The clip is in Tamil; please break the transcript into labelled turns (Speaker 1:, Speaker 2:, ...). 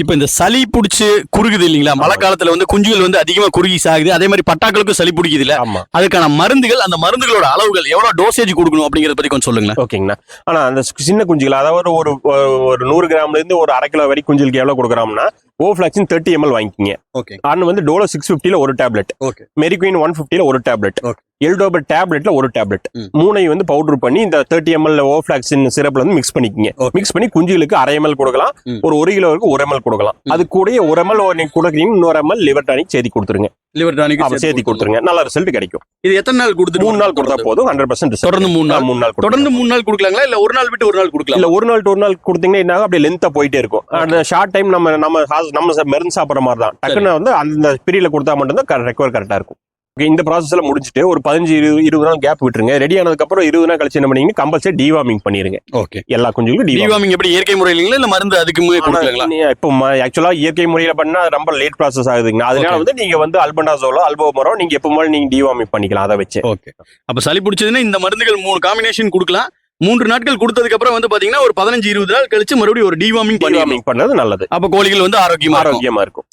Speaker 1: இப்ப இந்த சளி பிடிச்சு குறுகுது இல்லீங்களா? மழை காலத்துல வந்து குஞ்சுகள் வந்து அதிகமா குறுகி சாகுது. அதே மாதிரி பட்டாக்களுக்கும் சளி பிடிக்குது இல்ல?
Speaker 2: ஆமா.
Speaker 1: அதுக்கான மருந்துகள், அந்த மருந்துகளோட அளவுகள் எவ்வளவு டோசேஜ் கொடுக்கணும் அப்படிங்கறத பத்தி கொஞ்சம் சொல்லுங்க.
Speaker 2: ஓகேங்கண்ணா. ஆனா அந்த சின்ன குஞ்சுகள், அதாவது ஒரு 100 கிராம்ல இருந்து ஒரு 1/2 கிலோ வரைக்கும் குஞ்சுகளுக்கு எவ்வளவு கொடுக்குறோம்னா, ஓஃப்ளாக்சின் 30 ml வாங்கிக்கிங்க.
Speaker 1: ஓகே.
Speaker 2: அண்ட் வந்து டோலோ 650ல ஒரு டேப்லெட்,
Speaker 1: ஓகே.
Speaker 2: மெரிக்வின் 150ல ஒரு டேப்லெட்,
Speaker 1: ஓகே.
Speaker 2: எல்டோபர் டேப்லெட்ல ஒரு டேப்லெட், மூணையும் வந்து பவுடர் பண்ணி இந்த 30 ml ஓஃப்ளாக்சின் சிரப்ல வந்து மிக்ஸ் பண்ணிக்கிங்க. மிக்ஸ் பண்ணி குஞ்சுகளுக்கு 1/2 ml கொடுக்கலாம், ஒரு 1 கிலோவுக்கு 1 ml கொடுக்கலாம். அது கூட 1 ml நீங்க கொடுக்குறீங்க, இன்னொரு ml லிவர் டானிக் சேர்த்து கொடுத்துருங்க.
Speaker 1: லிவர் டானிக்
Speaker 2: சேர்த்து கொடுத்துருங்க, நல்ல ரிசல்ட் கிடைக்கும்.
Speaker 1: இது எத்தனை நாள் கொடுத்துட்டு?
Speaker 2: 3 நாள் கொடுத்தா போதும், 100% result.
Speaker 1: தொடர்ந்து 3 நாள்.
Speaker 2: 3 நாள்
Speaker 1: தொடர்ந்து 3 நாள் கொடுக்கலாங்களா இல்ல ஒரு நாள் விட்டு ஒரு நாள் கொடுக்கலாம்?
Speaker 2: இல்ல ஒரு நாள் டு ஒரு நாள் கொடுத்தீங்கன்னா என்ன ஆகும், அப்படியே லென்த்தா போயிட்டே இருக்கும். அந்த ஷார்ட் டைம் நம்ம மருந்து சாப்பிடுற மாதிரி தான். டக்குன்னு வந்து அந்த பீரியட்ல கொடுத்தா மட்டும்தான் ரெக்கவர் கரெக்டா இருக்கும். இந்த ப்ராசஸ் எல்லாம் முடிச்சுட்டு ஒரு 15-20 நாள் கேப் விட்டுருங்க. ரெடி ஆனதுக்கு அப்புறம் 20 நாள் கழிச்சு என்ன பண்ணீங்கன்னா கம்பல்சரி டிவார்மிங் பண்ணிருங்க.
Speaker 1: ஓகே.
Speaker 2: எல்லா குஞ்சுகளுக்கும்
Speaker 1: டிவார்மிங் எப்படி இயற்கை முறையில இல்ல மருந்து அதுக்குமே கொடுக்கலாங்களா?
Speaker 2: இப்போ ஆக்சுவலா இயற்கை முறையில பண்ணா ரொம்ப லேட் ப்ராசஸ் ஆகுதுங்க. அதனால வந்து நீங்க வந்து அல்பண்டாசோலோ அல்போமரோ நீங்க எப்போ போல நீங்க டிவார்மிங் பண்ணிக்கலாம் அதை வச்சு.
Speaker 1: ஓகே. அப்ப சளி பிடிச்சதுன்னா இந்த மருந்துகள் 3 காம்பினேஷன் கொடுக்கலாம். 3 நாட்கள் கொடுத்ததுக்கு அப்புறம் வந்து பாத்தீங்கன்னா ஒரு 15-20 நாள் கழிச்சு மறுபடியும் ஒரு டிவார்மிங்
Speaker 2: பண்ணது நல்லது.
Speaker 1: அப்ப கோழிகள் வந்து ஆரோக்கியமா
Speaker 2: இருக்கும்.